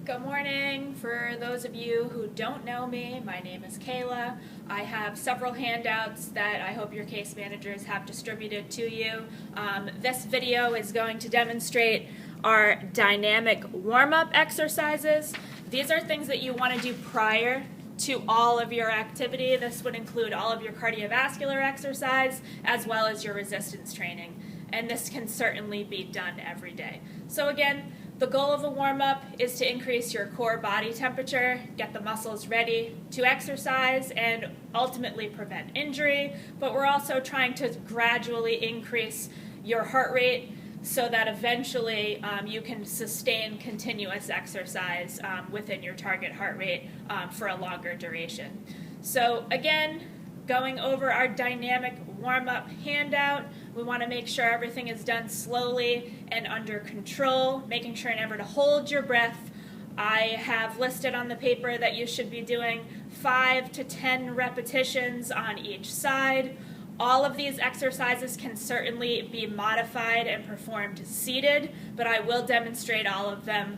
Good morning. For those of you who don't know me, my name is Kayla. I have several handouts that I hope your case managers have distributed to you. This video is going to demonstrate our dynamic warm-up exercises. These are things that you want to do prior to all of your activity. This would include all of your cardiovascular exercise as well as your resistance training. And this can certainly be done every day. So again, the goal of a warm-up is to increase your core body temperature, get the muscles ready to exercise, and ultimately prevent injury. But we're also trying to gradually increase your heart rate so that eventually you can sustain continuous exercise within your target heart rate for a longer duration. So again, going over our dynamic warm-up handout, we want to make sure everything is done slowly and under control, making sure never to hold your breath. I have listed on the paper that you should be doing 5 to 10 repetitions on each side. All of these exercises can certainly be modified and performed seated, but I will demonstrate all of them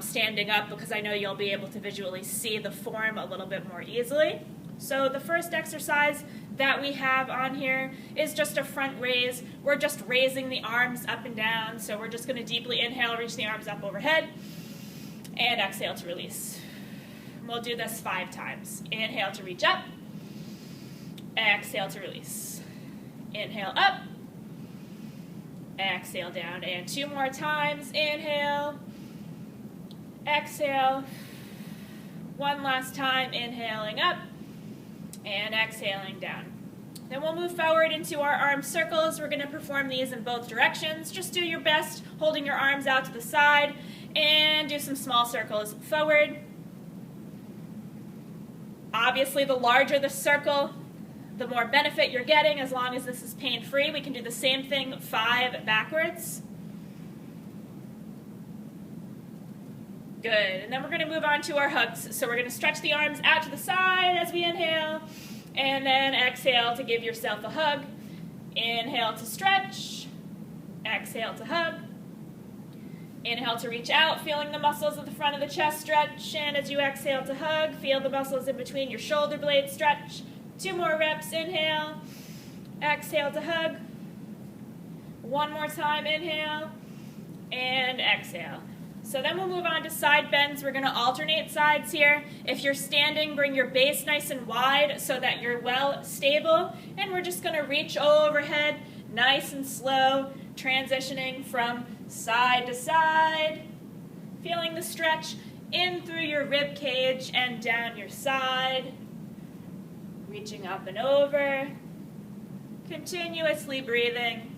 standing up because I know you'll be able to visually see the form a little bit more easily. So the first exercise that we have on here is just a front raise. We're just raising the arms up and down. So we're just going to deeply inhale, reach the arms up overhead, and exhale to release. We'll do this 5 times. Inhale to reach up, exhale to release. Inhale up, exhale down, and 2 more times. Inhale, exhale. 1 last time, inhaling up, and exhaling down. Then we'll move forward into our arm circles. We're going to perform these in both directions. Just do your best holding your arms out to the side and do some small circles forward. Obviously, the larger the circle, the more benefit you're getting as long as this is pain-free. We can do the same thing 5 backwards. Good, and then we're going to move on to our hugs. So we're going to stretch the arms out to the side as we inhale, and then exhale to give yourself a hug. Inhale to stretch, exhale to hug. Inhale to reach out, feeling the muscles at the front of the chest stretch, and as you exhale to hug, feel the muscles in between your shoulder blades stretch. 2 more reps, inhale, exhale to hug. 1 more time, inhale, and exhale. So then we'll move on to side bends. We're going to alternate sides here. If you're standing, bring your base nice and wide so that you're well stable. And we're just going to reach overhead, nice and slow, transitioning from side to side. Feeling the stretch in through your rib cage and down your side. Reaching up and over. Continuously breathing.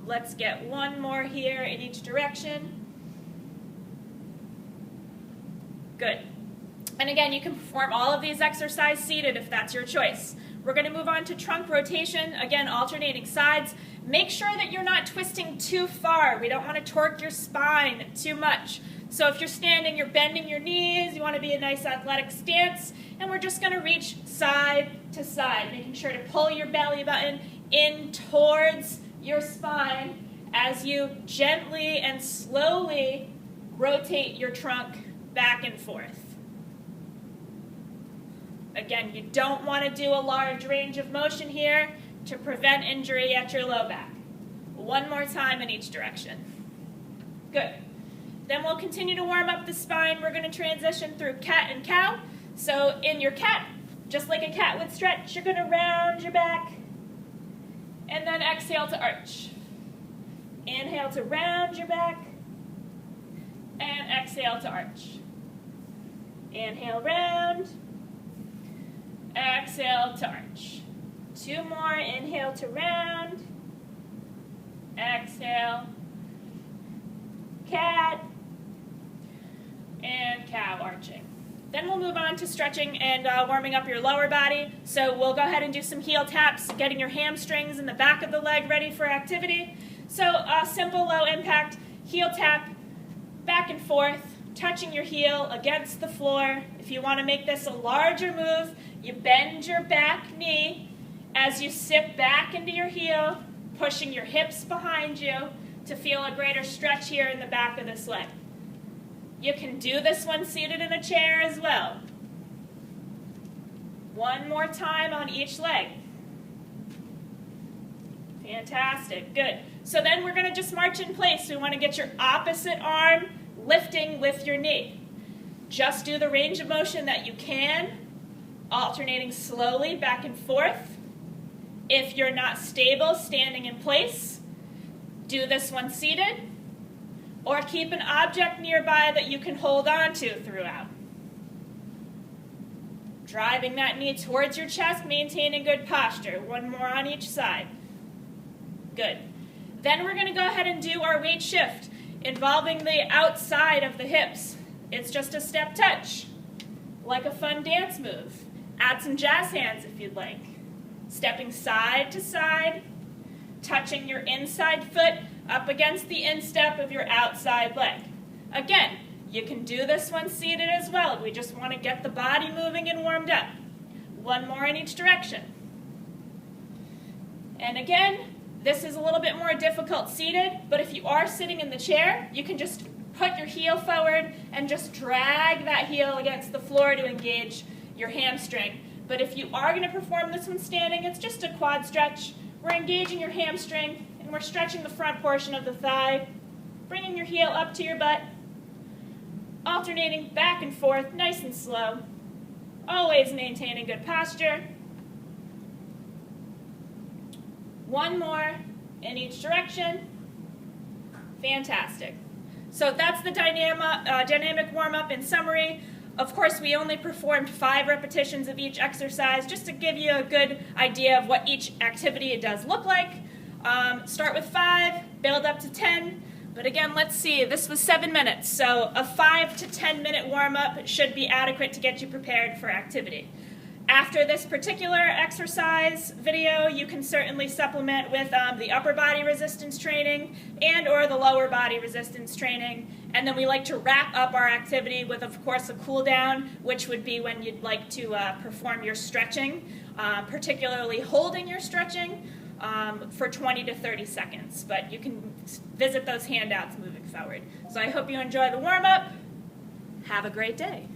Let's get 1 more here in each direction. Good. And again, you can perform all of these exercises seated if that's your choice. We're going to move on to trunk rotation, again, alternating sides. Make sure that you're not twisting too far. We don't want to torque your spine too much. So if you're standing, you're bending your knees. You want to be a nice athletic stance. And we're just going to reach side to side, making sure to pull your belly button in towards your spine as you gently and slowly rotate your trunk back and forth. Again, you don't want to do a large range of motion here to prevent injury at your low back. 1 more time in each direction. Good. Then we'll continue to warm up the spine. We're going to transition through cat and cow. So in your cat, just like a cat would stretch, you're going to round your back. And then exhale to arch. Inhale to round your back. And exhale to arch. Inhale, round. Exhale to arch. 2 more. Inhale to round. Exhale. Cat. And cow arching. Then we'll move on to stretching and warming up your lower body. So we'll go ahead and do some heel taps, getting your hamstrings and the back of the leg ready for activity. So a simple low impact heel tap, back and forth, touching your heel against the floor. If you want to make this a larger move, you bend your back knee as you sit back into your heel, pushing your hips behind you, to feel a greater stretch here in the back of this leg. You can do this one seated in a chair as well. One more time on each leg. Fantastic, good. So then we're going to just march in place. We want to get your opposite arm lifting with your knee. Just do the range of motion that you can, alternating slowly back and forth. If you're not stable, standing in place, do this one seated, or keep an object nearby that you can hold on to throughout. Driving that knee towards your chest, maintaining good posture. One more on each side. Good. Then we're going to go ahead and do our weight shift, involving the outside of the hips. It's just a step touch, like a fun dance move. Add some jazz hands if you'd like. Stepping side to side, touching your inside foot up against the instep of your outside leg. Again, you can do this one seated as well. We just want to get the body moving and warmed up. One more in each direction. And again, this is a little bit more difficult seated, but if you are sitting in the chair, you can just put your heel forward and just drag that heel against the floor to engage your hamstring. But if you are going to perform this one standing, it's just a quad stretch. We're engaging your hamstring, and we're stretching the front portion of the thigh, bringing your heel up to your butt, alternating back and forth, nice and slow, always maintaining good posture. One more in each direction. Fantastic. So that's the dynamic warm-up in summary. Of course, we only performed 5 repetitions of each exercise just to give you a good idea of what each activity does look like. Start with 5, build up to 10. But again, let's see, this was 7 minutes. So a 5 to 10 minute warm-up should be adequate to get you prepared for activity. After this particular exercise video, you can certainly supplement with the upper body resistance training and or the lower body resistance training. And then we like to wrap up our activity with, of course, a cool down, which would be when you'd like to perform your stretching, particularly holding your stretching for 20 to 30 seconds. But you can visit those handouts moving forward. So I hope you enjoy the warm-up. Have a great day.